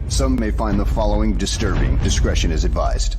Some may find the following disturbing. Discretion is advised.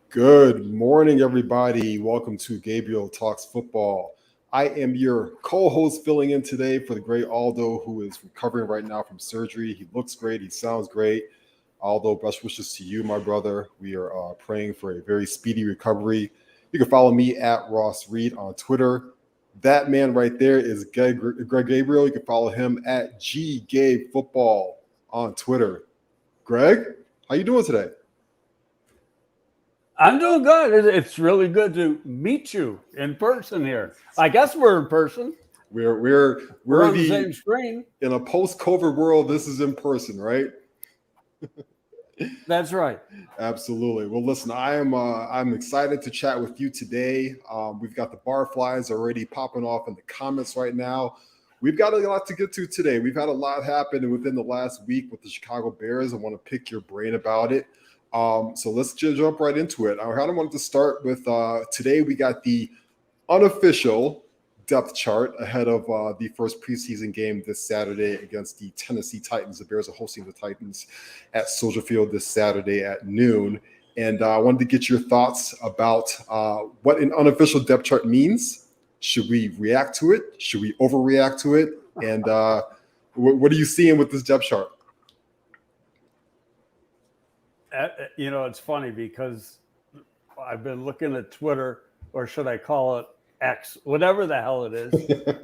Good morning, everybody. Welcome to Gabriel Talks Football. I am your co-host filling in today for the great Aldo, who is recovering right now from surgery. He looks great. He sounds great. Aldo, best wishes to you, my brother. We are praying for a very speedy recovery. You can follow me at Ross Reed on Twitter. That man right there is Greg Gabriel. You can follow him at GGabeFootball on Twitter. Greg, how you doing today? I'm doing good. It's really good to meet you in person here. I guess we're in person. We're on the same screen. In a post-COVID world, this is in person, right? That's right. Absolutely. Well, listen, I'm excited to chat with you today. We've got the barflies already popping off in the comments right now. We've got a lot to get to today. We've had a lot happen within the last week with the Chicago Bears. I want to pick your brain about it. So let's jump right into it. I kind of wanted to start with today we got the unofficial depth chart ahead of the first preseason game this Saturday against the Tennessee Titans. The Bears are hosting the Titans at Soldier Field this Saturday at noon. And I wanted to get your thoughts about what an unofficial depth chart means. Should we react to it? Should we overreact to it? And what are you seeing with this depth chart? It's funny because I've been looking at Twitter, or should I call it X, whatever the hell it is,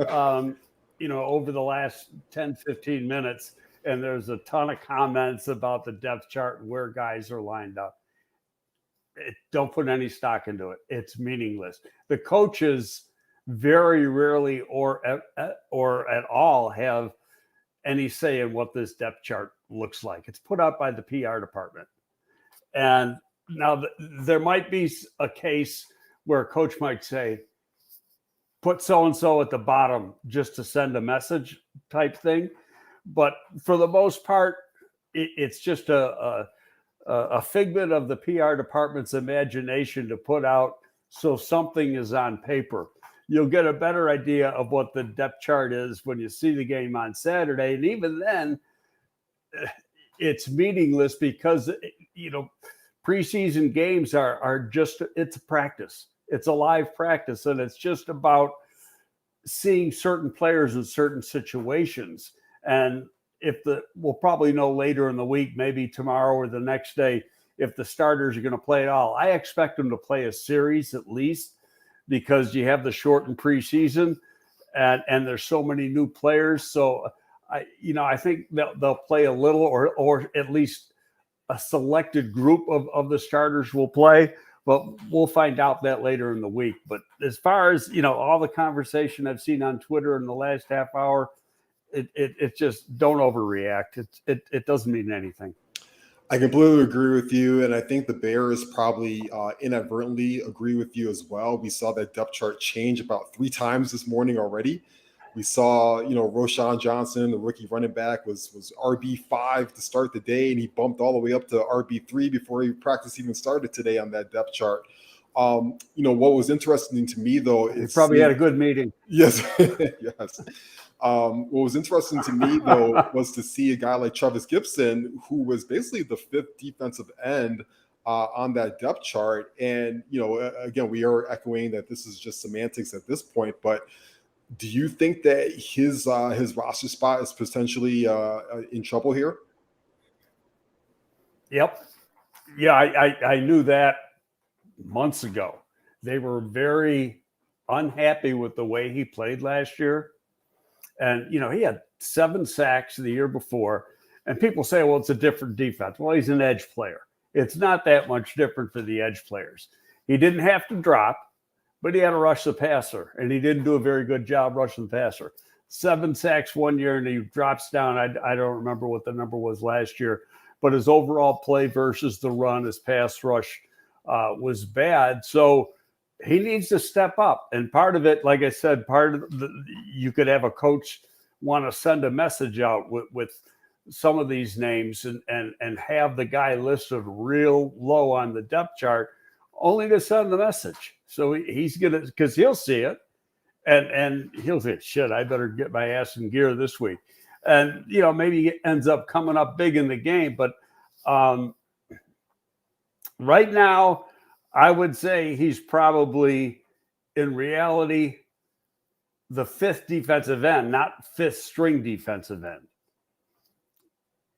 over the last 10, 15 minutes. And there's a ton of comments about the depth chart and where guys are lined up. Don't put any stock into it. It's meaningless. The coaches very rarely or at all have any say in what this depth chart looks like. It's put out by the PR department. And now there might be a case where a coach might say, put so-and-so at the bottom just to send a message type thing. But for the most part, it's just a figment of the PR department's imagination to put out so something is on paper. You'll get a better idea of what the depth chart is when you see the game on Saturday. And even then, it's meaningless because, preseason games are just, it's a practice. It's a live practice, and it's just about seeing certain players in certain situations. And we'll probably know later in the week, maybe tomorrow or the next day, if the starters are going to play at all. I expect them to play a series at least because you have the shortened preseason and there's so many new players. So I think they'll play a little, or at least a selected group of the starters will play, but we'll find out that later in the week. But as far as, all the conversation I've seen on Twitter in the last half hour, it just don't overreact. It doesn't mean anything. I completely agree with you, and I think the Bears probably inadvertently agree with you as well. We saw that depth chart change about 3 times this morning already. We saw, Roschon Johnson, the rookie running back, was RB5 to start the day, and he bumped all the way up to RB3 before practice even started today on that depth chart. What was interesting to me, though, is probably had a good meeting. Yes, yes. What was interesting to me, though, was to see a guy like Travis Gibson, who was basically the 5th defensive end on that depth chart. And, again, we are echoing that this is just semantics at this point, but do you think that his roster spot is potentially in trouble here? Yep. Yeah, I knew that months ago. They were very unhappy with the way he played last year. And, he had 7 sacks the year before. And people say, well, it's a different defense. Well, he's an edge player. It's not that much different for the edge players. He didn't have to drop. but he had to rush the passer, and he didn't do a very good job rushing the passer. 7 sacks one year, and he drops down. I don't remember what the number was last year, but his overall play versus the run, his pass rush was bad. So he needs to step up. And part of it, like I said, you could have a coach want to send a message out with some of these names and have the guy listed real low on the depth chart, only to send the message. So he's going to, because he'll see it. And he'll say, shit, I better get my ass in gear this week. And, maybe he ends up coming up big in the game. But right now, I would say he's probably, in reality, the 5th defensive end, not 5th string defensive end.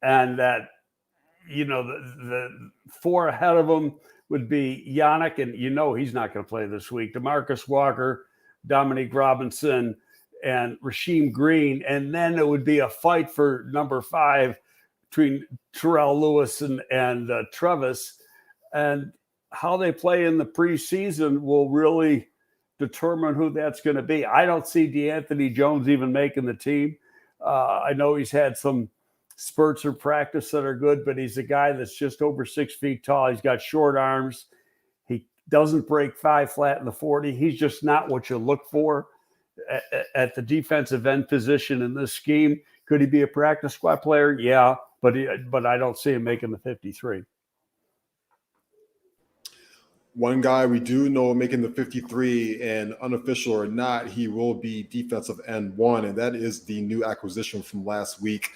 And that, the 4 ahead of him would be Yannick, and he's not going to play this week. DeMarcus Walker, Dominique Robinson, and Rasheem Green. And then it would be a fight for number 5 between Terrell Lewis and Travis. And how they play in the preseason will really determine who that's going to be. I don't see DeAnthony Jones even making the team. I know he's had some spurts of practice that are good, but he's a guy that's just over 6 feet tall. He's got short arms. He doesn't break 5 flat in the 40. He's just not what you look for at the defensive end position in this scheme. Could he be a practice squad player? Yeah, but I don't see him making the 53. One guy we do know making the 53, and unofficial or not, he will be defensive end 1, and that is the new acquisition from last week.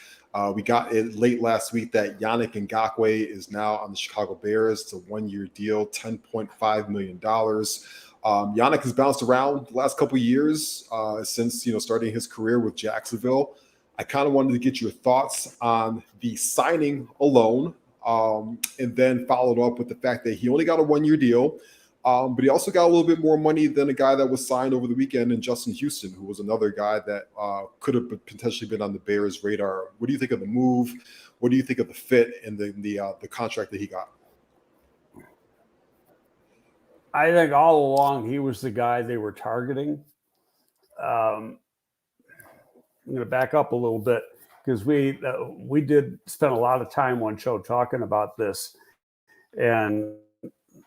We got it late last week that Yannick Ngakoue is now on the Chicago Bears. It's a 1-year deal, $10.5 million. Yannick has bounced around the last couple of years since starting his career with Jacksonville. I kind of wanted to get your thoughts on the signing alone. And then followed up with the fact that he only got a 1-year deal, but he also got a little bit more money than a guy that was signed over the weekend in Justin Houston, who was another guy that could have potentially been on the Bears' radar. What do you think of the move? What do you think of the fit and the contract that he got? I think all along he was the guy they were targeting. I'm going to back up a little bit, because we did spend a lot of time on show talking about this, and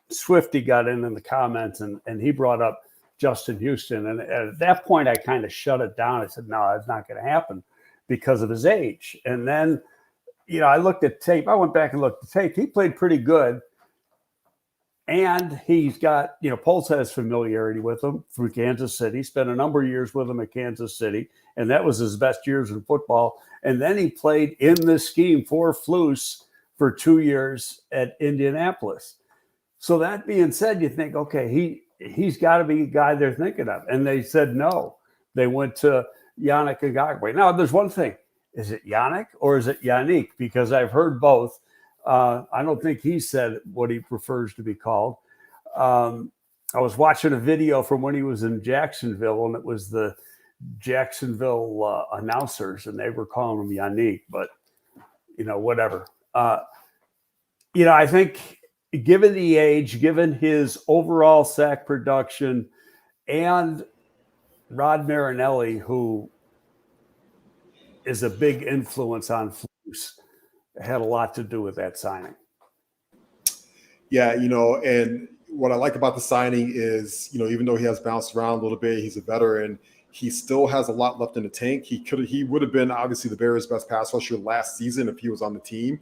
Swifty got in the comments and he brought up Justin Houston. And at that point, I kind of shut it down. I said, no, it's not going to happen because of his age. And then, I looked at tape. I went back and looked at tape. He played pretty good. And he's got, Pulse has familiarity with him from Kansas City. Spent a number of years with him at Kansas City, and that was his best years in football. And then he played in this scheme for Flus for 2 years at Indianapolis. So that being said, you think, okay, he's got to be a guy they're thinking of. And they said no. They went to Yannick Ngakoue. Now, there's one thing. Is it Yannick or is it Yannick? Because I've heard both. I don't think he said what he prefers to be called. I was watching a video from when he was in Jacksonville, and it was the Jacksonville announcers, and they were calling him Yannick, but whatever. I think given the age, given his overall sack production, and Rod Marinelli, who is a big influence on Flus, had a lot to do with that signing. Yeah, and what I like about the signing is, even though he has bounced around a little bit, he's a veteran. He still has a lot left in the tank. He would have been obviously the Bears' best pass rusher last season if he was on the team.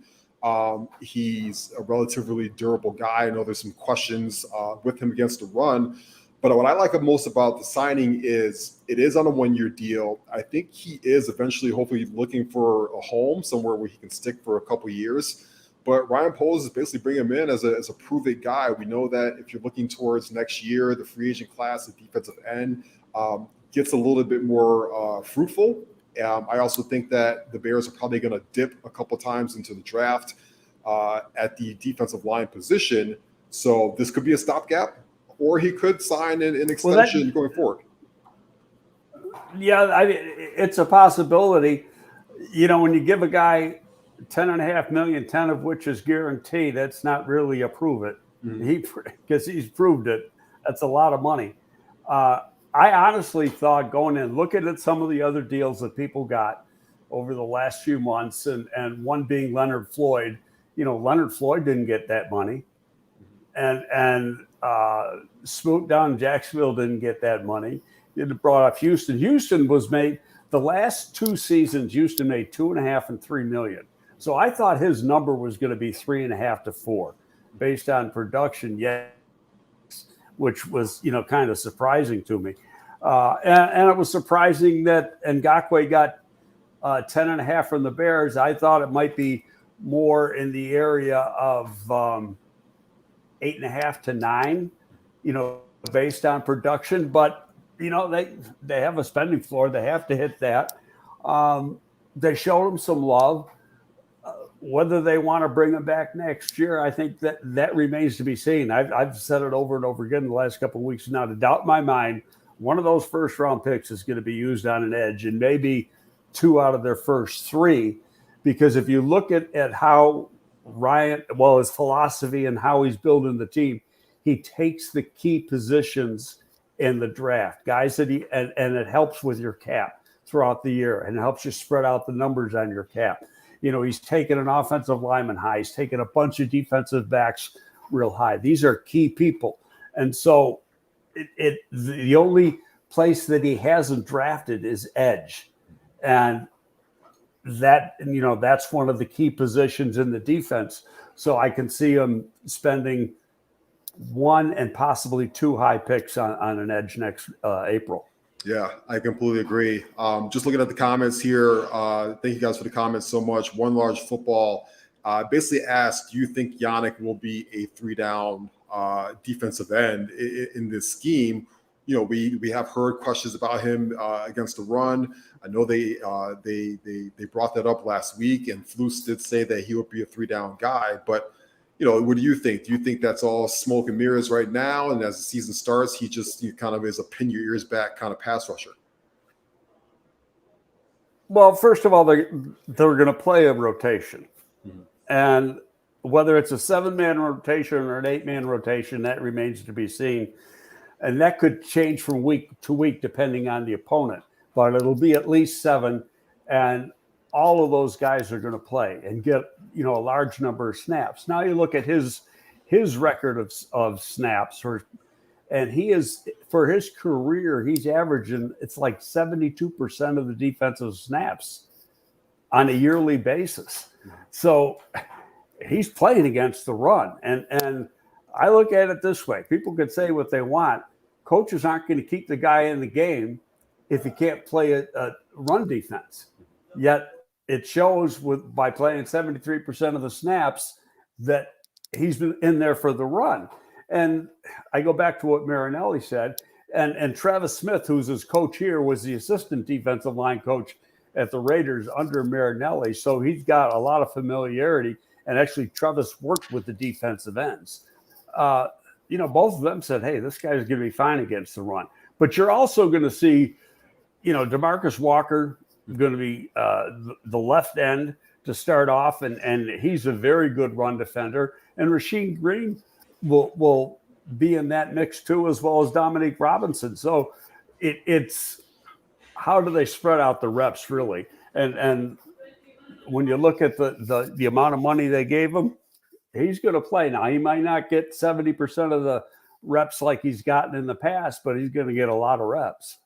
He's a relatively durable guy. I know there's some questions with him against the run, but what I like most about the signing is it is on a 1-year deal. I think he is eventually, hopefully, looking for a home somewhere where he can stick for a couple years. But Ryan Poles is basically bringing him in as a prove-it guy. We know that if you're looking towards next year, the free agent class, the defensive end, gets a little bit more fruitful. I also think that the Bears are probably going to dip a couple times into the draft at the defensive line position. So this could be a stopgap, or he could sign an extension going forward. Yeah, it's a possibility. When you give a guy $10.5 million, 10 of which is guaranteed, that's not really a prove it. Because he's proved it. That's a lot of money. I honestly thought going in, looking at some of the other deals that people got over the last few months, and one being Leonard Floyd. Leonard Floyd didn't get that money, and Smoot down in Jacksonville didn't get that money. It brought up Houston. Houston was made the last 2 seasons. Houston made $2.5 and $3 million. So I thought his number was going to be 3.5 to 4, based on production. Yet, which was kind of surprising to me, and it was surprising that Ngakoue got 10.5 from the Bears. I thought it might be more in the area of 8.5 to 9, based on production. But they have a spending floor. They have to hit that. They showed him some love. Whether they want to bring him back next year, I think that remains to be seen. I've said it over and over again in the last couple of weeks now. To doubt in my mind, one of those first-round picks is going to be used on an edge, and maybe 2 out of their first 3. Because if you look at how Ryan, his philosophy and how he's building the team, he takes the key positions in the draft, guys that and it helps with your cap throughout the year, and it helps you spread out the numbers on your cap. He's taken an offensive lineman high. He's taken a bunch of defensive backs real high. These are key people. And so the only place that he hasn't drafted is edge. And that's one of the key positions in the defense. So I can see him spending 1 and possibly 2 high picks on an edge next April. Yeah, I completely agree. Just looking at the comments here, thank you guys for the comments so much. One Large Football basically asked, do you think Yannick will be a 3-down defensive end in this scheme? We have heard questions about him against the run. I know they brought that up last week, and Flus did say that he would be a 3-down guy. But what do you think? Do you think that's all smoke and mirrors right now? And as the season starts, he kind of is a pin your ears back kind of pass rusher? Well, first of all, they're going to play a rotation. Mm-hmm. And whether it's a 7-man rotation or an 8-man rotation, that remains to be seen. And that could change from week to week depending on the opponent. But it'll be at least 7. And all of those guys are going to play and get, a large number of snaps. Now you look at his record of snaps, and he is, for his career, he's averaging, it's like 72% of the defensive snaps on a yearly basis. So he's playing against the run. And I look at it this way. People could say what they want. Coaches aren't going to keep the guy in the game if he can't play a run defense. Yet it shows by playing 73% of the snaps that he's been in there for the run. And I go back to what Marinelli said. And Travis Smith, who's his coach here, was the assistant defensive line coach at the Raiders under Marinelli. So he's got a lot of familiarity. And actually, Travis worked with the defensive ends. Both of them said, hey, this guy's going to be fine against the run. But you're also going to see, DeMarcus Walker going to be the left end to start off, and he's a very good run defender. And Rasheed Green will be in that mix too, as well as Dominique Robinson. So it's how do they spread out the reps, really? And when you look at the amount of money they gave him, he's going to play. Now, he might not get 70% of the reps like he's gotten in the past, but he's going to get a lot of reps.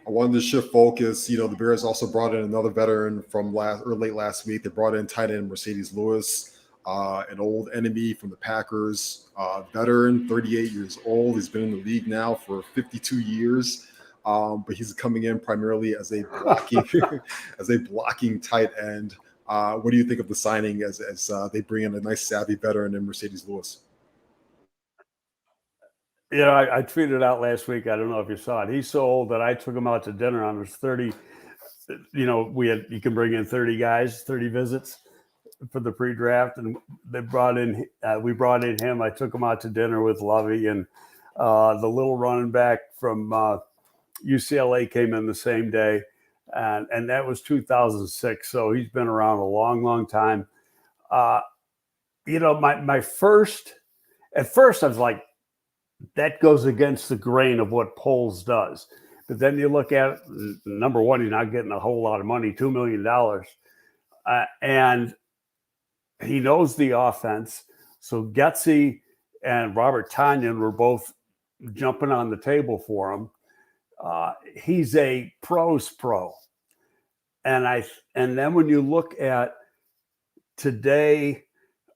I wanted to shift focus. The Bears also brought in another veteran from late last week. They brought in tight end Marcedes Lewis, an old enemy from the Packers, veteran, 38 years old. He's been in the league now for 52 years. But he's coming in primarily as a blocking tight end. What do you think of the signing as they bring in a nice savvy veteran in Marcedes Lewis? I tweeted out last week. I don't know if you saw it. He's so old that I took him out to dinner on his 30. You can bring in 30 guys, 30 visits for the pre-draft, and we brought in him. I took him out to dinner with Lovey, and the little running back from UCLA came in the same day, and that was 2006. So he's been around a long, long time. At first I was like, that goes against the grain of what Poles does. But then you look at it, number one, he's not getting a whole lot of money, $2 million. And he knows the offense. So Getsy and Robert Tonyan were both jumping on the table for him. He's a pro's pro. And then when you look at today,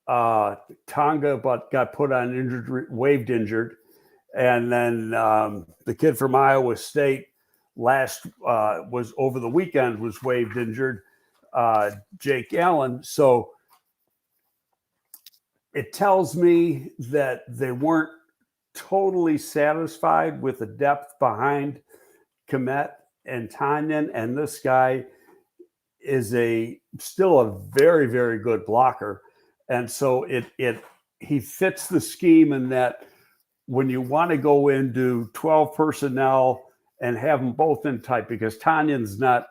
Tonga got put on injured, waived injured. And then the kid from Iowa State was over the weekend was waived injured, Jake Allen. So it tells me that they weren't totally satisfied with the depth behind Kmet and Tonyan, and this guy is still a very, very good blocker. And so he fits the scheme in that when you want to go into 12 personnel and have them both in tight, because Tanyan's not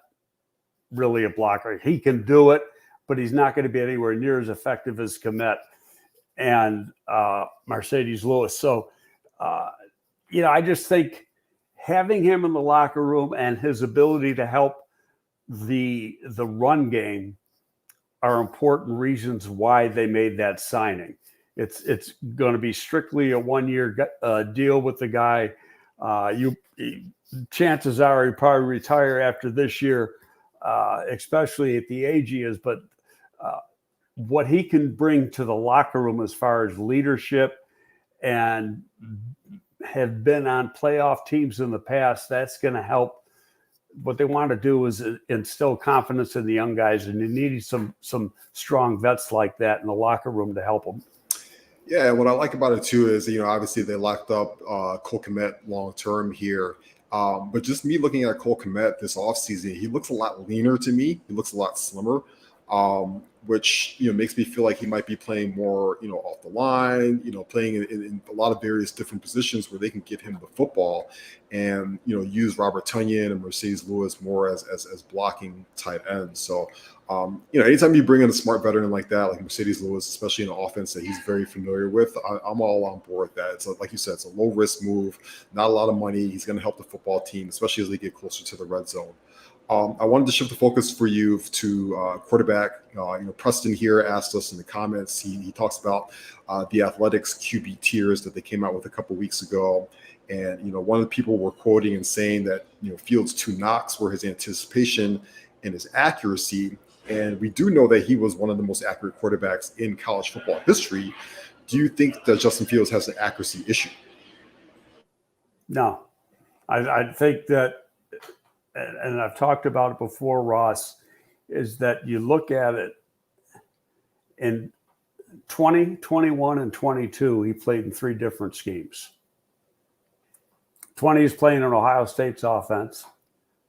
really a blocker. He can do it, but he's not going to be anywhere near as effective as Kmet and Marcedes Lewis. So, I just think having him in the locker room and his ability to help the run game are important reasons why they made that signing. It's going to be strictly a 1-year deal with the guy. Chances are he'll probably retire after this year, especially at the age he is. But what he can bring to the locker room as far as leadership and have been on playoff teams in the past, that's going to help. What they want to do is instill confidence in the young guys, and you need some strong vets like that in the locker room to help them. Yeah, and what I like about it too is, obviously they locked up Cole Kmet long term here. But just me looking at Cole Kmet this offseason, he looks a lot leaner to me. He looks a lot slimmer, which makes me feel like he might be playing more, off the line, playing in a lot of various different positions where they can get him the football and use Robert Tonyan and Marcedes Lewis more as blocking tight ends. So anytime you bring in a smart veteran like that, like Marcedes Lewis, especially in an offense that he's very familiar with, I'm all on board with that. It's like you said, it's a low risk move, not a lot of money. He's going to help the football team, especially as they get closer to the red zone. I wanted to shift the focus for you to quarterback. Preston here asked us in the comments. He talks about the Athletics QB tiers that they came out with a couple weeks ago. And, one of the people were quoting and saying that, Fields' 2 knocks were his anticipation and his accuracy. And we do know that he was one of the most accurate quarterbacks in college football history. Do you think that Justin Fields has an accuracy issue? No. I think that, and I've talked about it before, Ross, is that you look at it in 20, 21, and 22, he played in 3 different schemes. 20, he's playing in Ohio State's offense.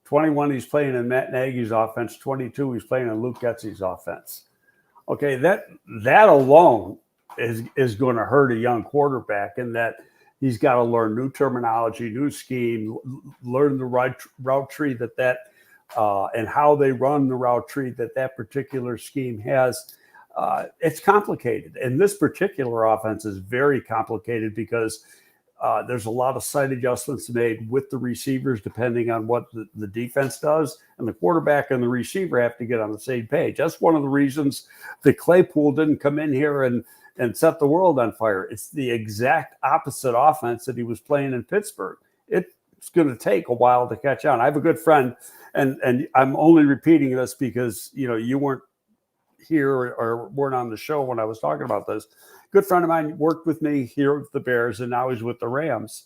21, he's playing in Matt Nagy's offense. 22, he's playing in Luke Getsy's offense. Okay, that alone is going to hurt a young quarterback in that he's got to learn new terminology, new scheme, learn the right route tree that and how they run the route tree that particular scheme has. It's complicated. And this particular offense is very complicated because there's a lot of sight adjustments made with the receivers depending on what the defense does. And the quarterback and the receiver have to get on the same page. That's one of the reasons that Claypool didn't come in here and set the world on fire. It's the exact opposite offense that he was playing in Pittsburgh. It's going to take a while to catch on. I have a good friend, and I'm only repeating this because, you weren't here or weren't on the show when I was talking about this. Good friend of mine worked with me here with the Bears, and now he's with the Rams.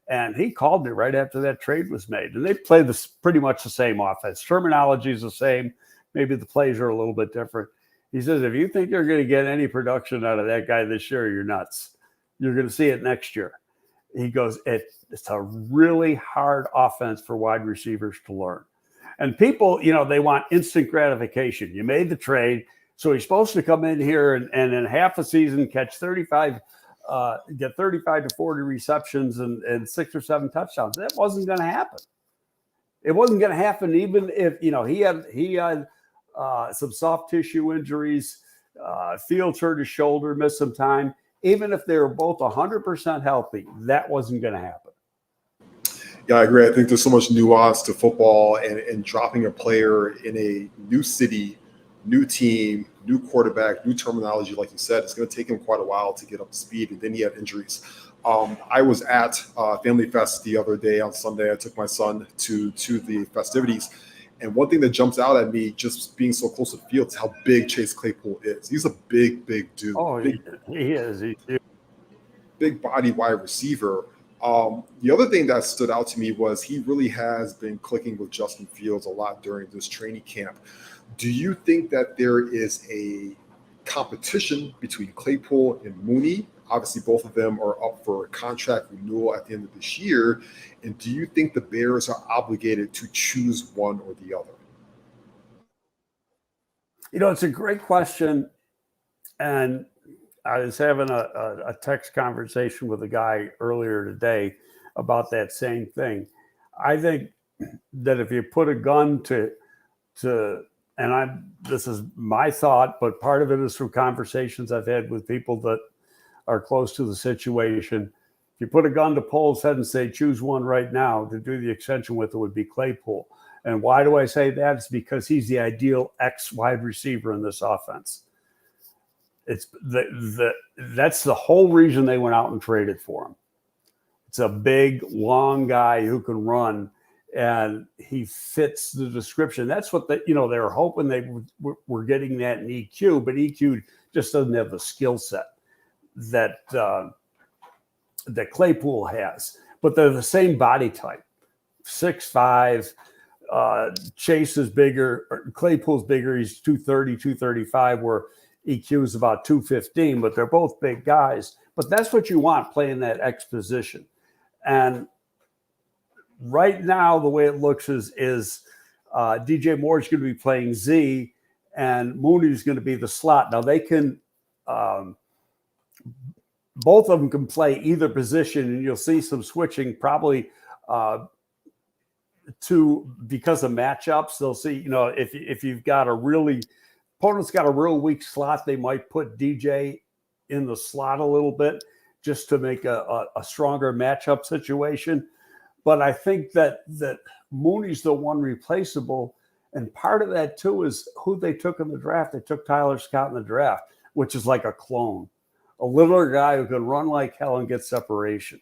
And he called me right after that trade was made. And they play this pretty much the same offense. Terminology is the same. Maybe the plays are a little bit different. He says, if you think you're going to get any production out of that guy this year, you're nuts. You're going to see it next year. He goes, it's a really hard offense for wide receivers to learn. And people, they want instant gratification. You made the trade. So he's supposed to come in here and in half a season catch 35, get 35 to 40 receptions and 6 or 7 touchdowns. That wasn't going to happen. It wasn't going to happen even if, he had some soft tissue injuries. Fields hurt his shoulder, missed some time. even if they were both 100% healthy, that wasn't going to happen. Yeah, I agree. I think there's so much nuance to football, and dropping a player in a new city, new team, new quarterback, new terminology, like you said, it's going to take him quite a while to get up to speed, and then he had injuries. I was at Family Fest the other day on Sunday. I took my son to the festivities, and one thing that jumps out at me, just being so close to the field, is how big Chase Claypool is. He's a big dude. Oh, big, he is. big body wide receiver. The other thing that stood out to me was he really has been clicking with Justin Fields a lot during this training camp. Do you think that there is a competition between Claypool and Mooney? Obviously, both of them are up for a contract renewal at the end of this year. And do you think the Bears are obligated to choose one or the other? It's a great question. And I was having a text conversation with a guy earlier today about that same thing. I think that if you put a gun to this is my thought, but part of it is from conversations I've had with people that are close to the situation. If you put a gun to Poles' head and say, choose one right now to do the extension with, it would be Claypool. And why do I say that? It's because he's the ideal X wide receiver in this offense. It's that's the whole reason they went out and traded for him. It's a big, long guy who can run, and he fits the description. That's what they were hoping they were getting that in EQ, but EQ just doesn't have the skill set that Claypool has. But they're the same body type, 6'5". Chase is bigger. Claypool's bigger. He's 230, 235, where EQ is about 215, but they're both big guys. But that's what you want playing that X position. And right now, the way it looks is DJ Moore's going to be playing Z, and Mooney's going to be the slot. Now they can, both of them can play either position, and you'll see some switching probably because of matchups. They'll see, if you've got opponent's got a real weak slot, they might put DJ in the slot a little bit just to make a stronger matchup situation. But I think that Mooney's the one replaceable. And part of that, too, is who they took in the draft. They took Tyler Scott in the draft, which is like a clone, a littler guy who can run like hell and get separation.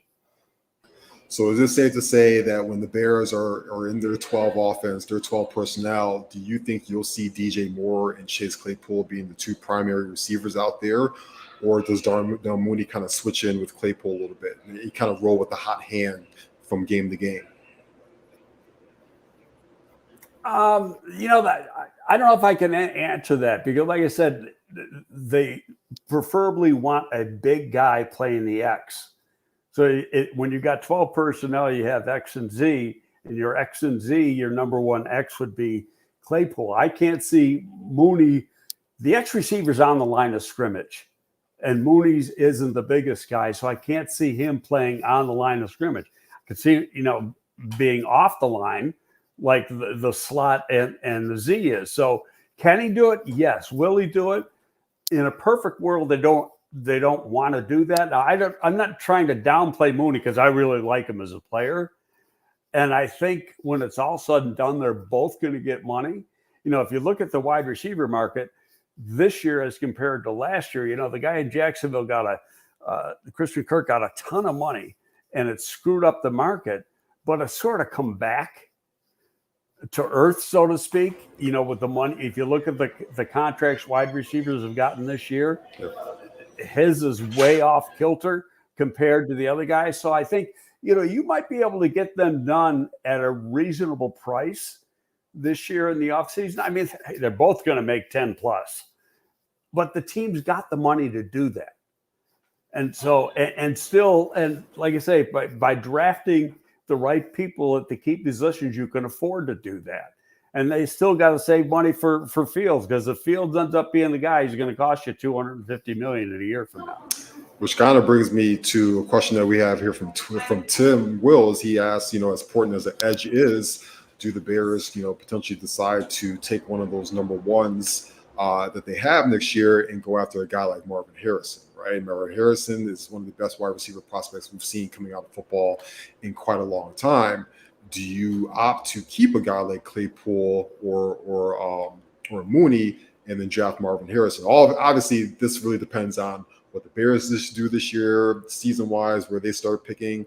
So is it safe to say that when the Bears are in their 12 offense, their 12 personnel, do you think you'll see DJ Moore and Chase Claypool being the two primary receivers out there? Or does Darnell Mooney kind of switch in with Claypool a little bit? He kind of roll with the hot hand from game to game? That I don't know if I can answer that, because like I said, they preferably want a big guy playing the X. So when you've got 12 personnel, you have X and Z, and your X and Z, your number one X would be Claypool. I can't see Mooney. The X receiver's on the line of scrimmage, and Mooney's isn't the biggest guy, so I can't see him playing on the line of scrimmage. I could see, being off the line like the slot and the Z is. So can he do it? Yes. Will he do it? In a perfect world, they don't want to do that. Now, I'm not trying to downplay Mooney, because I really like him as a player. And I think when it's all said and done, they're both going to get money. If you look at the wide receiver market this year as compared to last year, the guy in Jacksonville Christian Kirk got a ton of money, and it screwed up the market, but it's sort of come back to earth, so to speak, with the money. If you look at the contracts wide receivers have gotten this year, his is way off kilter compared to the other guys. So I think, you might be able to get them done at a reasonable price this year in the offseason. I mean, they're both going to make 10 plus, but the team's got the money to do that. And so, and like I say, by drafting the right people at the key positions, you can afford to do that. And they still got to save money for Fields, because if Fields ends up being the guy, he's going to cost you $250 million in a year from now. Which kind of brings me to a question that we have here from Tim Wills. He asks, as important as the edge is, do the Bears, potentially decide to take one of those number ones that they have next year and go after a guy like Marvin Harrison, right? Marvin Harrison is one of the best wide receiver prospects we've seen coming out of football in quite a long time. Do you opt to keep a guy like Claypool or Mooney and then draft Marvin Harrison? Obviously, this really depends on what the Bears do this year, season-wise, where they start picking,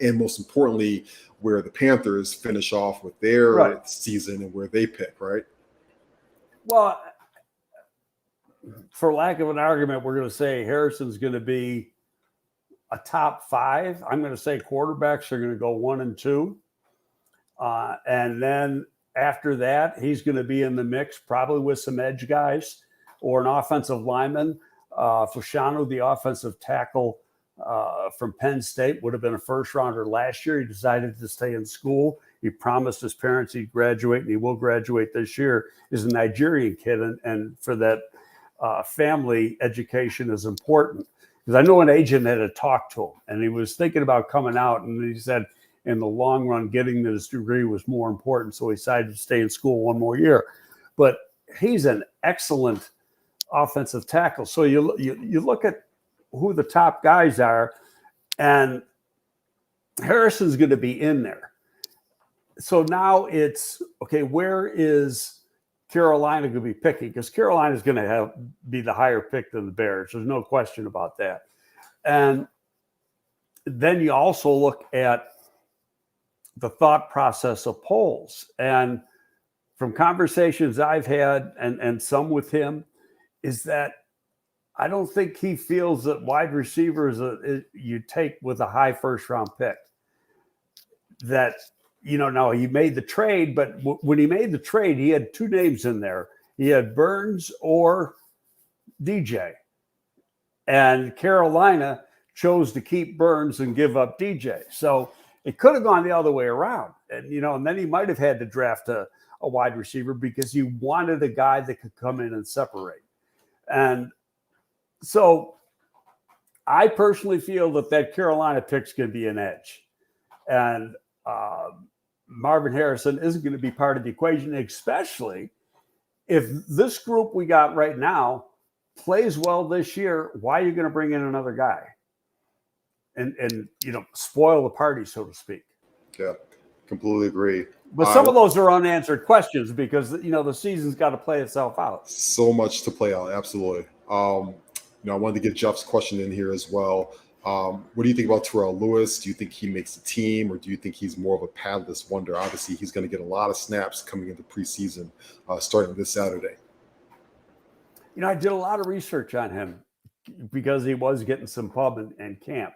and most importantly, where the Panthers finish off with their season and where they pick, right? Well, for lack of an argument, we're going to say Harrison's going to be a top 5. I'm going to say quarterbacks are going to go 1 and 2. And then after that, he's going to be in the mix, probably with some edge guys or an offensive lineman. Fashanu, the offensive tackle from Penn State, would have been a first rounder last year. He decided to stay in school. He promised his parents he'd graduate, and he will graduate this year. He's a Nigerian kid, and for that family, education is important. Because I know an agent had to talk to him, and he was thinking about coming out, and he said in the long run, getting this degree was more important, so he decided to stay in school 1 more year. But he's an excellent offensive tackle. So you look at who the top guys are, and Harrison's going to be in there. So now it's, okay, where is Carolina going to be picking? Because Carolina is going to be the higher pick than the Bears. There's no question about that. And then you also look at the thought process of polls. And from conversations I've had and some with him, is that I don't think he feels that wide receivers you take with a high first-round pick. That, now he made the trade, but when he made the trade, he had 2 names in there. He had Burns or DJ. And Carolina chose to keep Burns and give up DJ. So it could have gone the other way around. And, and then he might have had to draft a wide receiver because he wanted a guy that could come in and separate. And so I personally feel that Carolina pick's going to be an edge. And Marvin Harrison isn't going to be part of the equation, especially if this group we got right now plays well this year. Why are you going to bring in another guy and spoil the party, so to speak? Yeah, completely agree. But some of those are unanswered questions because, the season's got to play itself out. So much to play out. Absolutely. I wanted to get Jeff's question in here as well. What do you think about Terrell Lewis? Do you think he makes the team, or do you think he's more of a padless wonder? Obviously, he's going to get a lot of snaps coming into preseason, starting this Saturday. I did a lot of research on him because he was getting some pub and camp.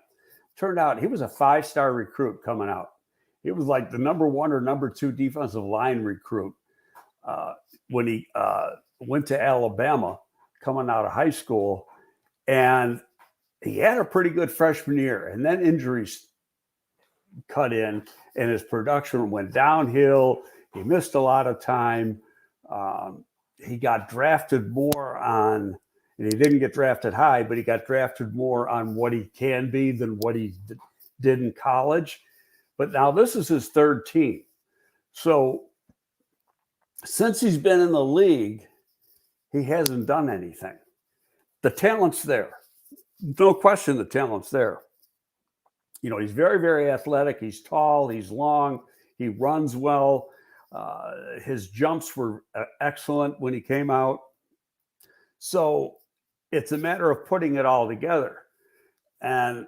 Turned out he was a 5-star recruit coming out. He was like the number 1 or number 2 defensive line recruit when he went to Alabama coming out of high school. And he had a pretty good freshman year, and then injuries cut in and his production went downhill. He missed a lot of time. He got drafted more and he didn't get drafted high, but he got drafted more on what he can be than what he did in college. But now this is his 3rd team. So since he's been in the league, he hasn't done anything. The talent's there. No question the talent's there. He's very, very athletic. He's tall. He's long. He runs well. His jumps were excellent when he came out. So it's a matter of putting it all together. And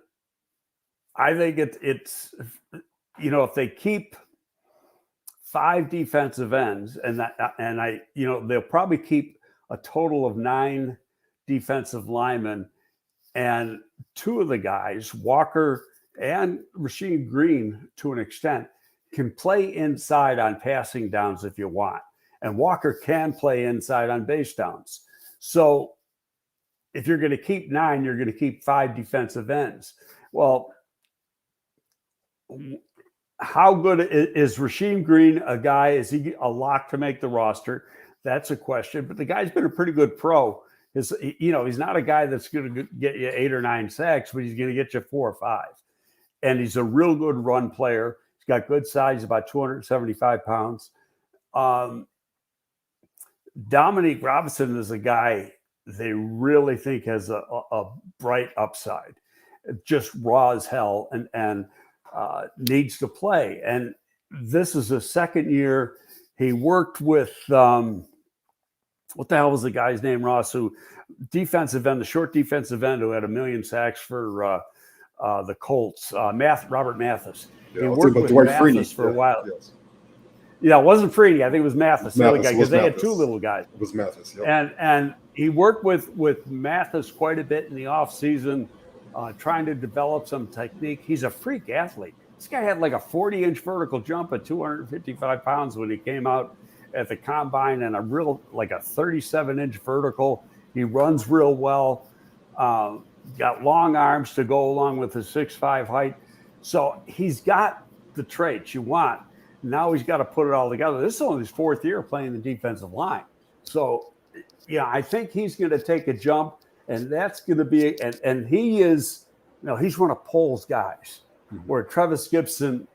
I think it's if they keep 5 defensive ends they'll probably keep a total of 9 defensive linemen, and 2 of the guys, Walker and Rasheed Green to an extent, can play inside on passing downs if you want. And Walker can play inside on base downs. So if you're going to keep 9, you're going to keep 5 defensive ends. Well, how good is Rasheed Green a guy? Is he a lock to make the roster? That's a question. But the guy's been a pretty good pro. He's not a guy that's going to get you 8 or 9 sacks, but he's going to get you 4 or 5. And he's a real good run player. He's got good size, about 275 pounds. Dominique Robinson is a guy they really think has a bright upside, just raw as hell, and needs to play. And this is his second year. He worked with what the hell was the guy's name, Ross? Who defensive end, the short defensive end who had 1 million sacks for the Colts, Robert Mathis. Yeah, he worked with Mathis for a while. Yes. Yeah, it wasn't Freeney. I think it was Mathis, the other guy, because they had two little guys. It was Mathis, yep. And he worked with Mathis quite a bit in the offseason, trying to develop some technique. He's a freak athlete. This guy had like a 40-inch vertical jump at 255 pounds when he came out at the combine, and a 37-inch vertical. He runs real well. Got long arms to go along with his 6'5" height. So he's got the traits you want. Now he's got to put it all together. This is only his fourth year playing the defensive line. So, yeah, I think he's going to take a jump, and that's going to be – and he is – he's one of Pole's guys, where Travis Gibson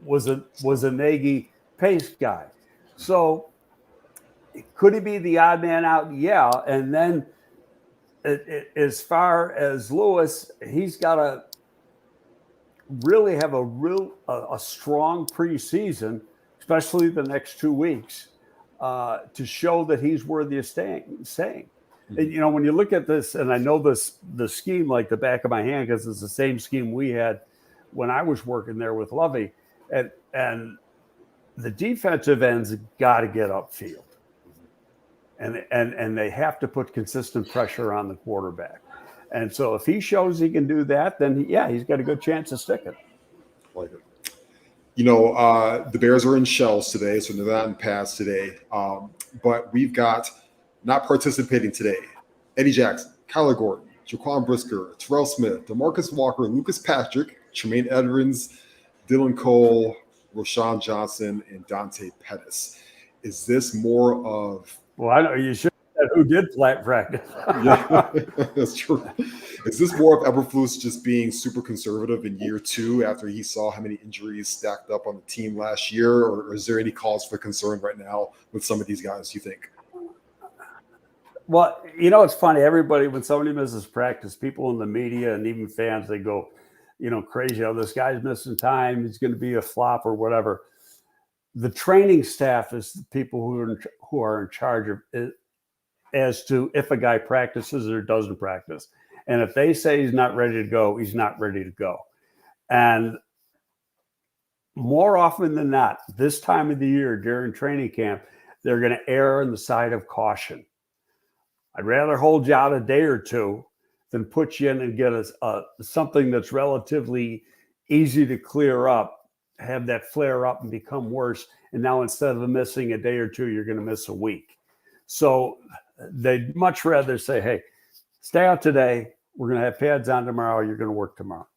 was a Nagy pace guy. So could he be the odd man out? Yeah. And then as far as Lewis, he's got to really have a strong preseason, especially the next 2 weeks, to show that he's worthy of staying. And, when you look at this, and I know the scheme like the back of my hand, because it's the same scheme we had when I was working there with Lovey, and the defensive ends got to get upfield, and they have to put consistent pressure on the quarterback. And so if he shows he can do that, then he's got a good chance of sticking. Like it. The Bears are in shells today, so they're not in pads today. But we've got not participating today: Eddie Jackson, Kyler Gordon, Jaquan Brisker, Terrell Smith, DeMarcus Walker, Lucas Patrick, Tremaine Edmonds, Dylan Cole, Roshan Johnson, and Dante Pettis. Is this more of? Well, I know you should have said who did flat practice. Yeah, that's true. Is this more of Eberflus just being super conservative in year two after he saw how many injuries stacked up on the team last year, or is there any cause for concern right now with some of these guys, you think? Well, it's funny. Everybody, when somebody misses practice, people in the media and even fans, they go, crazy. Oh, this guy's missing time. He's going to be a flop or whatever. The training staff is the people who are in charge of it, as to if a guy practices or doesn't practice. And if they say he's not ready to go, he's not ready to go. And more often than not, this time of the year during training camp, they're going to err on the side of caution. I'd rather hold you out a day or two than put you in and get something that's relatively easy to clear up, have that flare up and become worse. And now instead of missing a day or two, you're going to miss a week. So they'd much rather say, hey, stay out today. We're going to have pads on tomorrow. You're going to work tomorrow.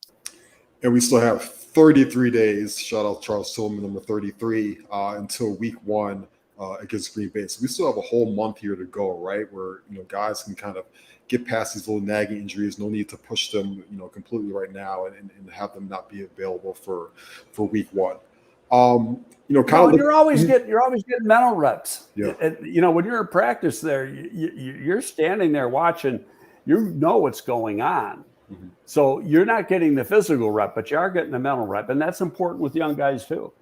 And we still have 33 days. Shout out Charles Tillman, number 33, until week one against Green Bay. So we still have a whole month here to go, right? Where, guys can kind of get past these little nagging injuries. No need to push them, completely right now and have them not be available for week one. You're always getting mental reps. Yeah. And, when you're in practice there, you're standing there watching, what's going on. Mm-hmm. So you're not getting the physical rep, but you are getting the mental rep. And that's important with young guys too.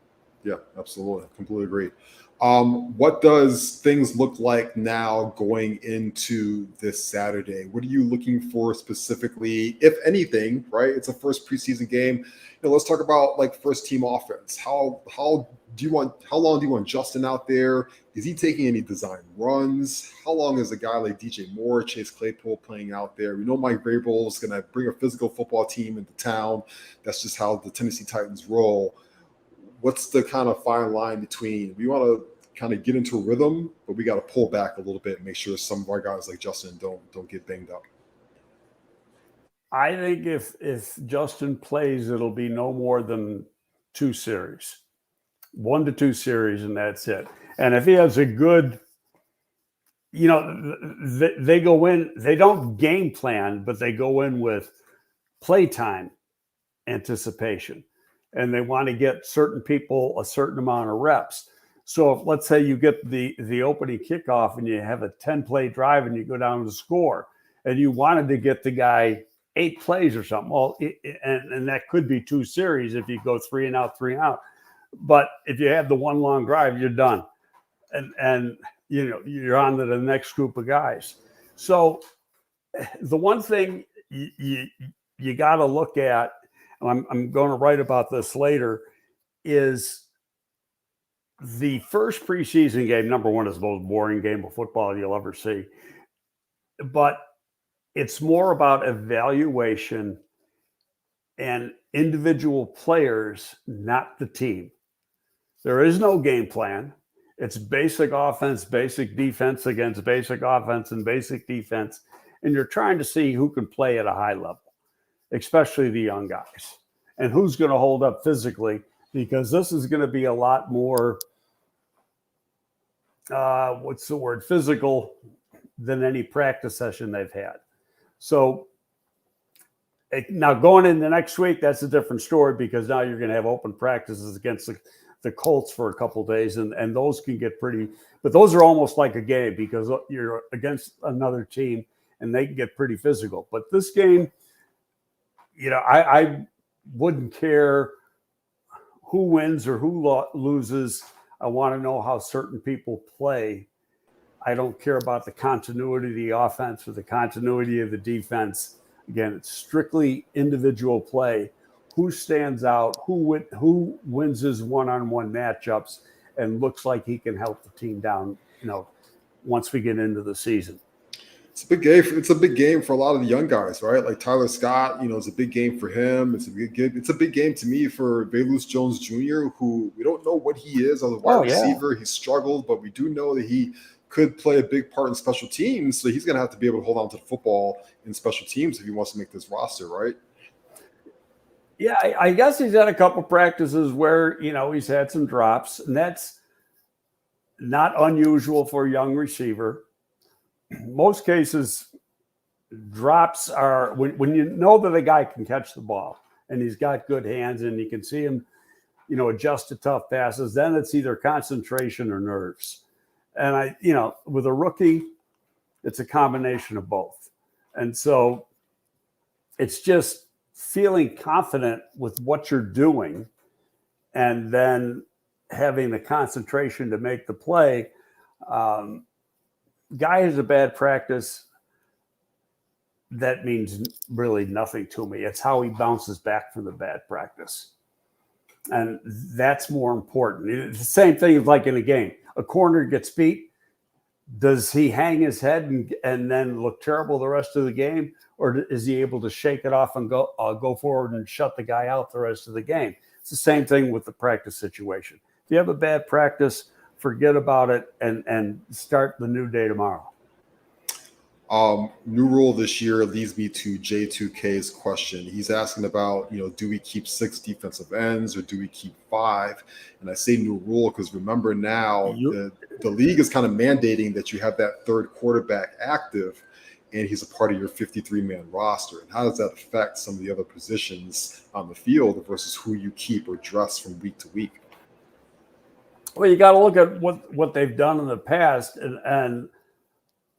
Yeah, absolutely. Completely agree. What does things look like now going into this Saturday? What are you looking for specifically, if anything, right? It's a first preseason game. Let's talk about like first team offense. How long do you want Justin out there? Is he taking any design runs? How long is a guy like DJ Moore, Chase Claypool playing out there? We know Mike Vrabel is going to bring a physical football team into town. That's just how the Tennessee Titans roll. What's the kind of fine line between we want to kind of get into a rhythm, but we got to pull back a little bit and make sure some of our guys like Justin don't get banged up? I think if Justin plays, it'll be no more than 2 series, 1 to 2 series, and that's it. And if he has a good, they go in, they don't game plan, but they go in with playtime anticipation, and they want to get certain people a certain amount of reps. So if, let's say you get the opening kickoff and you have a 10-play drive and you go down to score, and you wanted to get the guy 8 plays or something. Well, and that could be 2 series if you go 3 and out, 3 and out. But if you have the one long drive, you're done. And you're on to the next group of guys. So the one thing you got to look at, and I'm going to write about this later, is the first preseason game. Number one, is the most boring game of football you'll ever see. But it's more about evaluation and individual players, not the team. There is no game plan. It's basic offense, basic defense against basic offense and basic defense. And you're trying to see who can play at a high level, especially the young guys, and who's going to hold up physically, because this is going to be a lot more, physical than any practice session they've had. So now going into next week, that's a different story, because now you're going to have open practices against the Colts for a couple of days, and those can get pretty, but those are almost like a game because you're against another team and they can get pretty physical. But this game, I wouldn't care who wins or who loses. I want to know how certain people play. I don't care about the continuity of the offense or the continuity of the defense. Again, it's strictly individual play. Who stands out, who wins his one-on-one matchups and looks like he can help the team down, once we get into the season. It's a big game. It's a big game for a lot of the young guys, right? Like Tyler Scott, it's a big game for him. It's a big game to me for Velus Jones Jr., who we don't know what he is as a wide receiver. He struggled, but we do know that he could play a big part in special teams. So he's going to have to be able to hold on to the football in special teams if he wants to make this roster, right? Yeah, I guess he's had a couple practices where, he's had some drops, and that's not unusual for a young receiver. Most cases, drops are when you know that a guy can catch the ball and he's got good hands and you can see him, adjust to tough passes, then it's either concentration or nerves. And with a rookie, it's a combination of both. And so it's just feeling confident with what you're doing and then having the concentration to make the play. Guy has a bad practice, that means really nothing to me. It's how he bounces back from the bad practice. And that's more important. It's the same thing as like in a game. A corner gets beat. Does he hang his head and then look terrible the rest of the game? Or is he able to shake it off and go forward and shut the guy out the rest of the game? It's the same thing with the practice situation. If you have a bad practice, forget about it and start the new day tomorrow. New rule this year leads me to J2K's question. He's asking about, do we keep 6 defensive ends or do we keep 5? And I say new rule because remember now the league is kind of mandating that you have that third quarterback active and he's a part of your 53-man roster. And how does that affect some of the other positions on the field versus who you keep or dress from week to week? Well, you got to look at what they've done in the past. And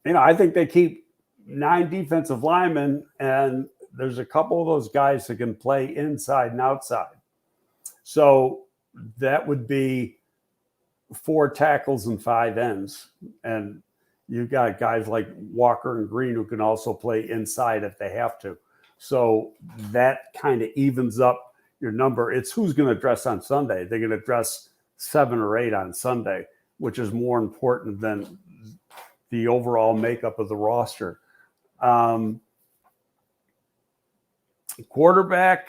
I think they keep 9 defensive linemen, and there's a couple of those guys that can play inside and outside. So that would be 4 tackles and 5 ends. And you've got guys like Walker and Green who can also play inside if they have to. So that kind of evens up your number. It's who's going to dress on Sunday. They're going to dress 7 or 8 on Sunday, which is more important than the overall makeup of the roster. Quarterback,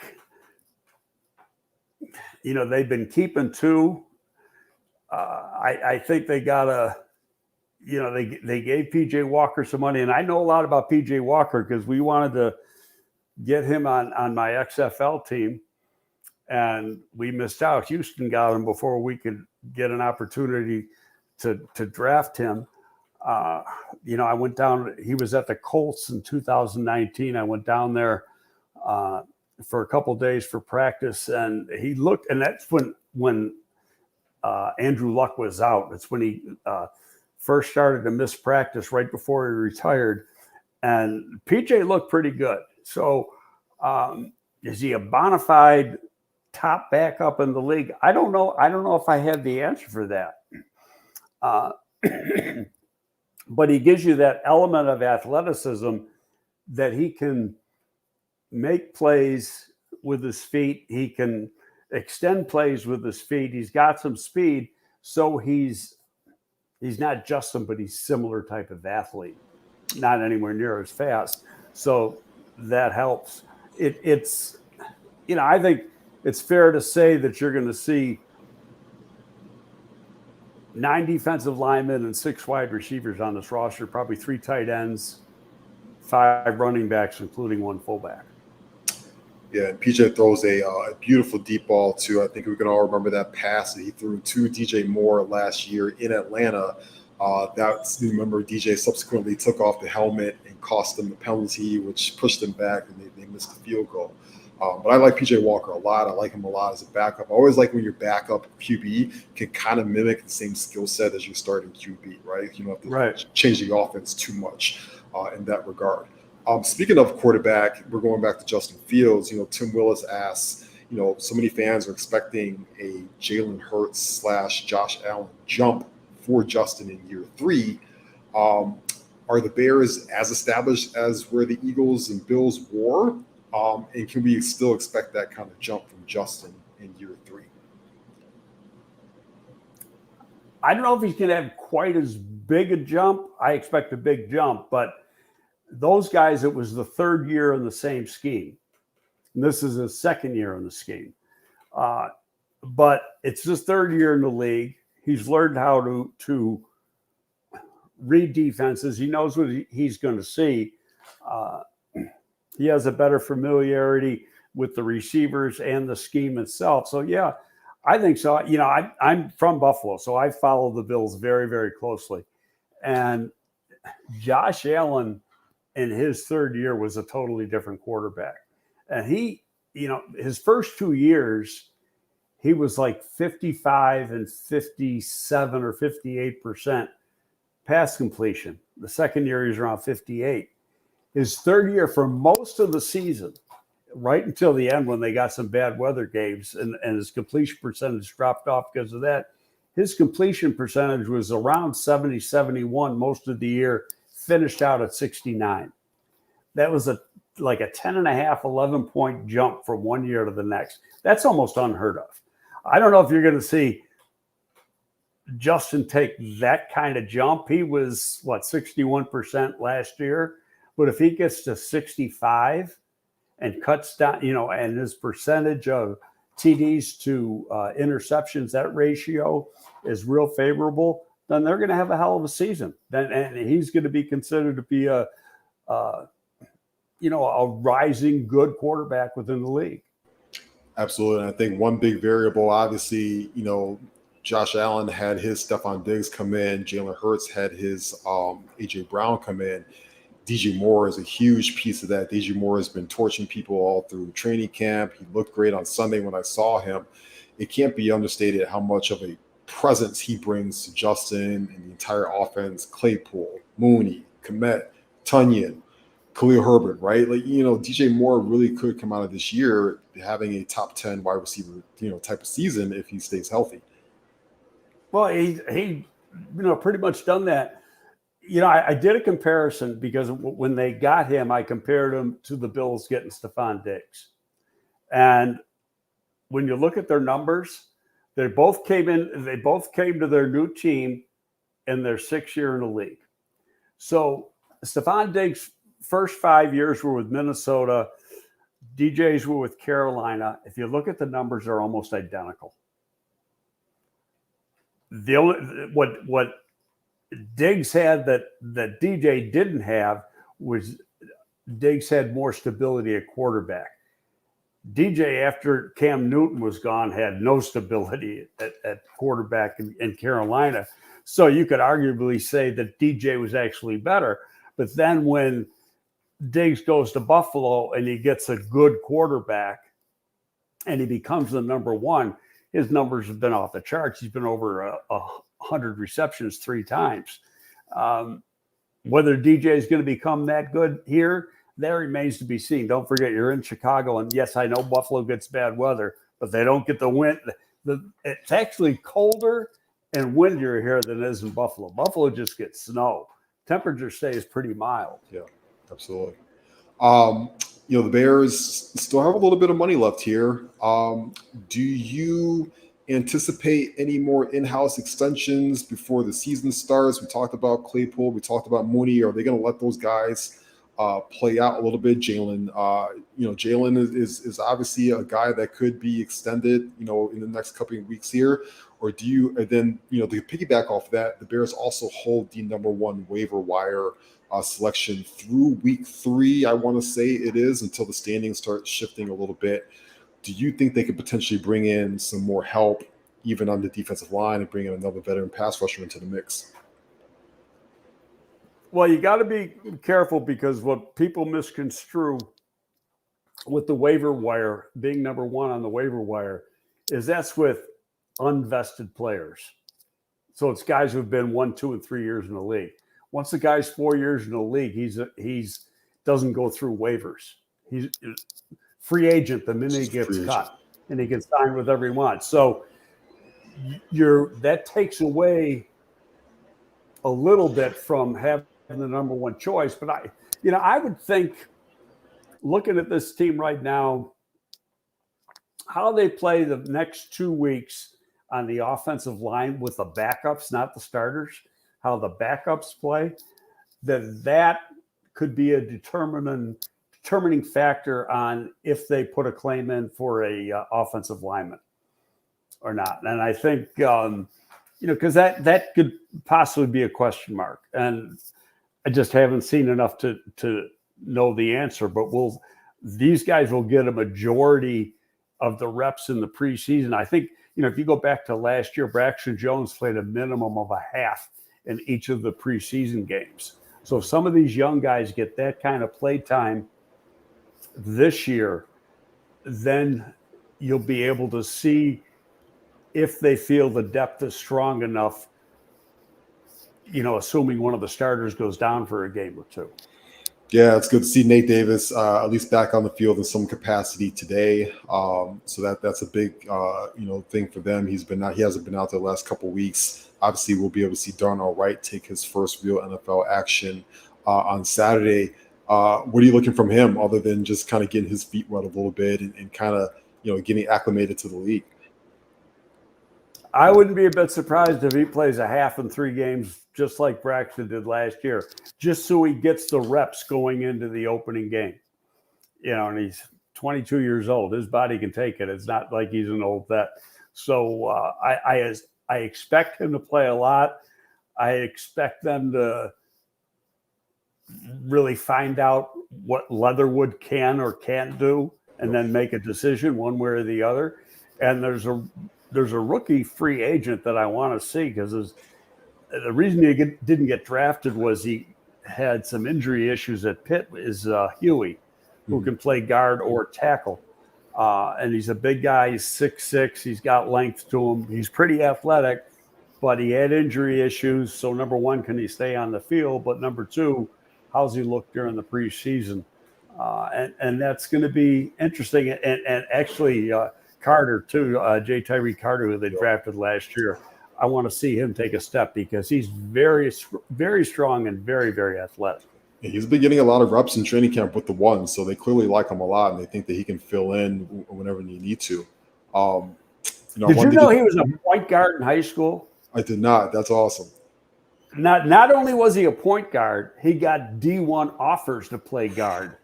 they've been keeping 2. I think they got they gave PJ Walker some money, and I know a lot about PJ Walker because we wanted to get him on my XFL team, and we missed out. Houston got him before we could get an opportunity to draft him. I went down, he was at the Colts in 2019. I went down there for a couple of days for practice, and he looked, and that's when Andrew Luck was out. It's when he first started to miss practice right before he retired. And PJ looked pretty good. So is he a bona fide top backup in the league? I don't know. I don't know if I have the answer for that. But he gives you that element of athleticism that he can make plays with his feet. He can extend plays with his feet. He's got some speed. So he's not just somebody similar type of athlete, not anywhere near as fast. So that helps. It's, I think it's fair to say that you're going to see 9 defensive linemen and 6 wide receivers on this roster, probably 3 tight ends, 5 running backs, including 1 fullback. Yeah, and PJ throws a beautiful deep ball too. I think we can all remember that pass that he threw to DJ Moore last year in Atlanta. Remember DJ subsequently took off the helmet and cost them the penalty, which pushed them back, and they missed the field goal. But I like PJ Walker a lot. I like him a lot as a backup. I always like when your backup QB can kind of mimic the same skill set as your starting QB, right? You don't have to change the offense too much in that regard. Speaking of quarterback, we're going back to Justin Fields. Tim Willis asks, so many fans are expecting a Jalen Hurts / Josh Allen jump for Justin in year 3. Are the Bears as established as where the Eagles and Bills were? And can we still expect that kind of jump from Justin in year 3? I don't know if he's going to have quite as big a jump. I expect a big jump, but those guys, it was the 3rd year in the same scheme. And this is his 2nd year in the scheme. But it's his 3rd year in the league. He's learned how to read defenses. He knows what he's going to see. He has a better familiarity with the receivers and the scheme itself. So, yeah, I think so. I'm from Buffalo, so I follow the Bills very, very closely. And Josh Allen in his 3rd year was a totally different quarterback. And he, his first 2 years, he was like 55 and 57 or 58% pass completion. The 2nd year, he was around 58. His 3rd year, for most of the season, right until the end when they got some bad weather games and his completion percentage dropped off because of that, his completion percentage was around 70, 71 most of the year, finished out at 69. That was like a 10.5, 11-point jump from one year to the next. That's almost unheard of. I don't know if you're going to see Justin take that kind of jump. He was, 61% last year. But if he gets to 65 and cuts down, and his percentage of TDs to interceptions, that ratio is real favorable, then they're going to have a hell of a season. And he's going to be considered to be a rising good quarterback within the league. Absolutely. And I think one big variable, obviously, Josh Allen had his Stephon Diggs come in. Jalen Hurts had his A.J. Brown come in. DJ Moore is a huge piece of that. DJ Moore has been torching people all through training camp. He looked great on Sunday when I saw him. It can't be understated how much of a presence he brings to Justin and the entire offense. Claypool, Mooney, Kmet, Tunyon, Khalil Herbert, right? DJ Moore really could come out of this year having a top 10 wide receiver, type of season if he stays healthy. Well, he pretty much done that. I did a comparison because when they got him, I compared him to the Bills getting Stephon Diggs. And when you look at their numbers, they both came to their new team in their 6th year in the league. So Stephon Diggs' first 5 years were with Minnesota. DJ's were with Carolina. If you look at the numbers, they're almost identical. The only what Diggs had that DJ didn't have was Diggs had more stability at quarterback. DJ, after Cam Newton was gone, had no stability at quarterback in Carolina. So you could arguably say that DJ was actually better. But then when Diggs goes to Buffalo and he gets a good quarterback and he becomes the number 1, his numbers have been off the charts. He's been over 100 receptions 3 times. Whether DJ is going to become that good here, that remains to be seen. Don't forget, you're in Chicago, and yes, I know Buffalo gets bad weather, but they don't get the wind. It's actually colder and windier here than it is in Buffalo. Buffalo just gets snow. Temperature stays pretty mild. Yeah, absolutely. The Bears still have a little bit of money left here. Do you anticipate any more in-house extensions before the season starts? We talked about Claypool. We talked about Mooney. Are they going to let those guys play out a little bit? Jalen, Jalen is obviously a guy that could be extended, in the next couple of weeks here. Or do you, and then, to piggyback off that, the Bears also hold the number 1 waiver wire selection through week 3, I want to say it is, until the standings start shifting a little bit. Do you think they could potentially bring in some more help, even on the defensive line, and bring in another veteran pass rusher into the mix? Well, you got to be careful, because what people misconstrue with the waiver wire being number 1 on the waiver wire is that's with unvested players. So it's guys who've been 1, 2, and 3 years in the league. Once the guy's 4 years in the league, he's doesn't go through waivers. He's free agent the minute he gets cut, and he can sign with everyone. So that takes away a little bit from having the number 1 choice. But I would think, looking at this team right now, how they play the next 2 weeks on the offensive line with the backups, not the starters, how the backups play, that could be a determining factor on if they put a claim in for a offensive lineman or not. And I think, because that could possibly be a question mark. And I just haven't seen enough to know the answer. But these guys will get a majority of the reps in the preseason. I think, if you go back to last year, Braxton Jones played a minimum of a half in each of the preseason games. So if some of these young guys get that kind of play time this year, then you'll be able to see if they feel the depth is strong enough, assuming one of the starters goes down for a game or 2. Yeah, it's good to see Nate Davis at least back on the field in some capacity today. So that's a big thing for them. He hasn't been out there the last couple of weeks. Obviously, we'll be able to see Darnell Wright take his first real NFL action on Saturday. What are you looking from him, other than just kind of getting his feet wet a little bit and kind of getting acclimated to the league? I wouldn't be a bit surprised if he plays a half in 3 games, just like Braxton did last year, just so he gets the reps going into the opening game. And he's 22 years old. His body can take it. It's not like he's an old vet. So I expect him to play a lot. I expect them to really find out what Leatherwood can or can't do, and then make a decision one way or the other. And there's a rookie free agent that I want to see, because the reason he didn't get drafted was he had some injury issues at Pitt, is Huey, who can play guard or tackle. And he's a big guy. He's 6'6". He's got length to him. He's pretty athletic, but he had injury issues. So number 1, can he stay on the field? But number 2, how's he look during the preseason? And that's going to be interesting. And actually, Carter too, J. Tyree Carter, who they drafted last year. I want to see him take a step, because he's very, very strong and very, very athletic. Yeah, he's been getting a lot of reps in training camp with the ones, so they clearly like him a lot, and they think that he can fill in whenever they need to. Did you know he was a point guard in high school? I did not. That's awesome. Not only was he a point guard, he got D1 offers to play guard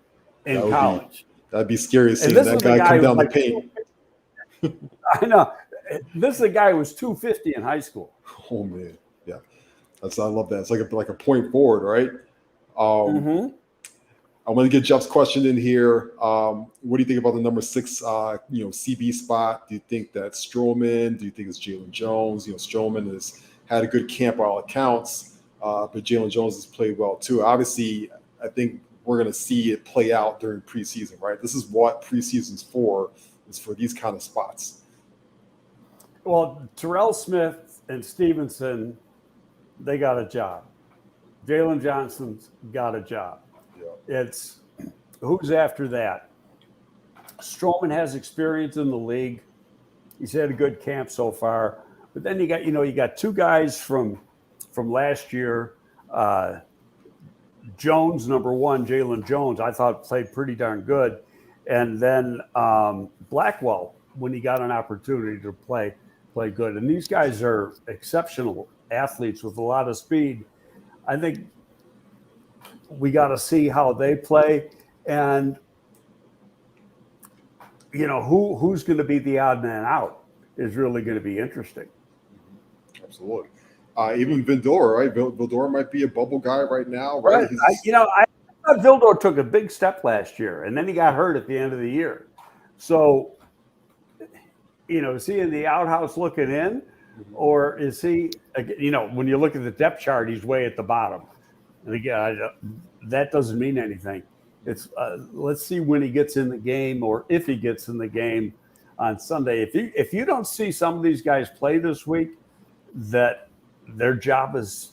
in college. That'd be scary seeing that guy come down the paint. I know. This is a guy who was 250 in high school. Oh man, yeah, I love that. It's like a point forward, right? I want to get Jeff's question in here. What do you think about the number 6, CB spot? Do you think that's Stroman? Do you think it's Jalen Jones? Stroman has had a good camp by all accounts, but Jalen Jones has played well too. Obviously, I think we're going to see it play out during preseason, right? This is what preseason's for, is for these kind of spots. Well, Terrell Smith and Stevenson, they got a job. Jalen Johnson's got a job. Yeah. It's who's after that? Stroman has experience in the league. He's had a good camp so far. But then you got two guys from last year. Jones, number one, Jalen Jones, I thought played pretty darn good. And then Blackwell, when he got an opportunity to play good. And these guys are exceptional athletes with a lot of speed. I think we got to see how they play. And, who's going to be the odd man out is really going to be interesting. Absolutely. Even Vildor, right? Vildor might be a bubble guy right now, right? I thought Vildor took a big step last year, and then he got hurt at the end of the year. So, is he in the outhouse looking in, or is he, when you look at the depth chart, he's way at the bottom. And again, that doesn't mean anything. It's let's see when he gets in the game, or if he gets in the game on Sunday. If you don't see some of these guys play this week, that their job is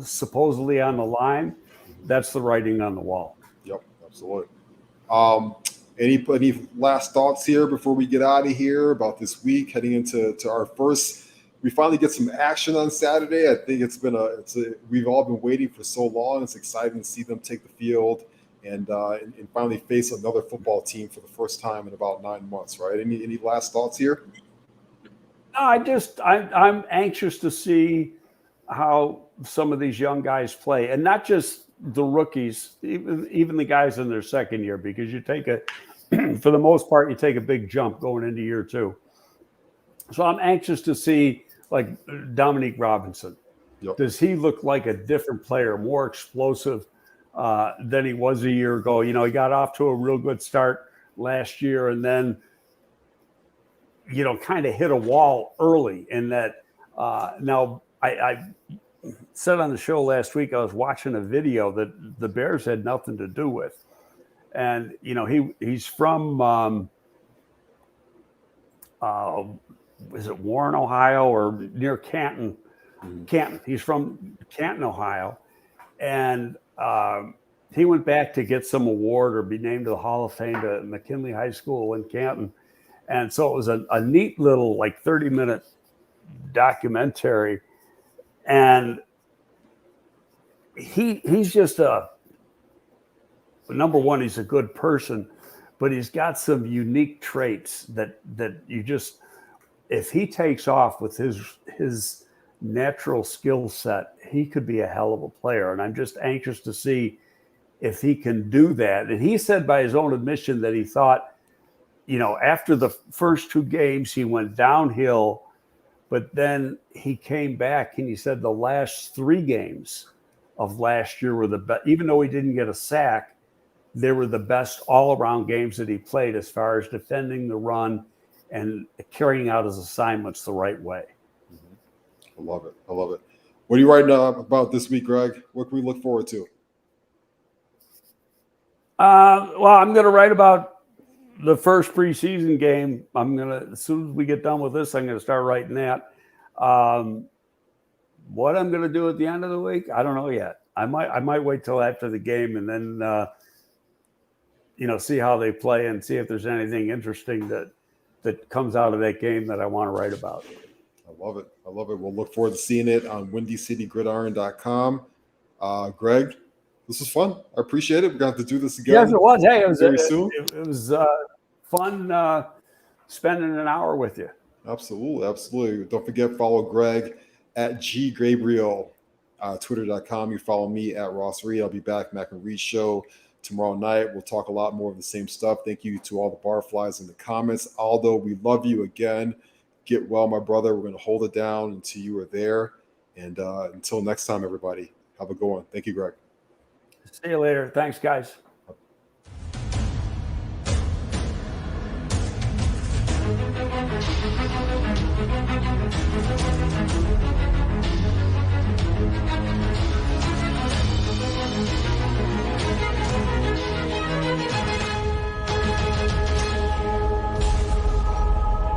supposedly on the line, that's the writing on the wall. Yep, absolutely. Any last thoughts here before we get out of here about this week, heading into our first? We finally get some action on Saturday. I think we've all been waiting for so long. It's exciting to see them take the field and finally face another football team for the first time in about 9 months, right? Any last thoughts here? I'm anxious to see how some of these young guys play, and not just the rookies, even the guys in their second year, because for the most part, you take a big jump going into year two. So I'm anxious to see, like, Dominique Robinson. Yep. Does he look like a different player, more explosive than he was a year ago? He got off to a real good start last year, and then kind of hit a wall early in that. Now, I said on the show last week, I was watching a video that the Bears had nothing to do with. And, he's from, is it Warren, Ohio, or near Canton? Canton. He's from Canton, Ohio. And he went back to get some award or be named to the Hall of Fame to McKinley High School in Canton. And so it was a neat little, 30-minute documentary. And he's just number one, he's a good person, but he's got some unique traits that you just, if he takes off with his natural skill set, he could be a hell of a player. And I'm just anxious to see if he can do that. And he said by his own admission that he thought, after the first 2 games, he went downhill, but then he came back and he said the last 3 games of last year were the best. Even though he didn't get a sack, they were the best all-around games that he played as far as defending the run and carrying out his assignments the right way. I love it. What are you writing about this week, Greg? What can we look forward to? Well, I'm going to write about the first preseason game. As soon as we get done with this, I'm going to start writing that. What I'm going to do at the end of the week, I don't know yet. I might wait till after the game and then, see how they play and see if there's anything interesting that comes out of that game that I want to write about. I love it. We'll look forward to seeing it on WindyCityGridiron.com. Greg, this was fun. I appreciate it. We're going to have to do this again. Yes, it was. Hey, it was fun spending an hour with you. Absolutely. Don't forget, follow Greg at GGabriel, Twitter.com. You follow me at Ross Reed. I'll be back, Mac and Reed Show, tomorrow night. We'll talk a lot more of the same stuff. Thank you to all the barflies in the comments. Aldo, we love you again. Get well, my brother. We're going to hold it down until you are there. And until next time, everybody, have a good one. Thank you, Greg. See you later. Thanks, guys.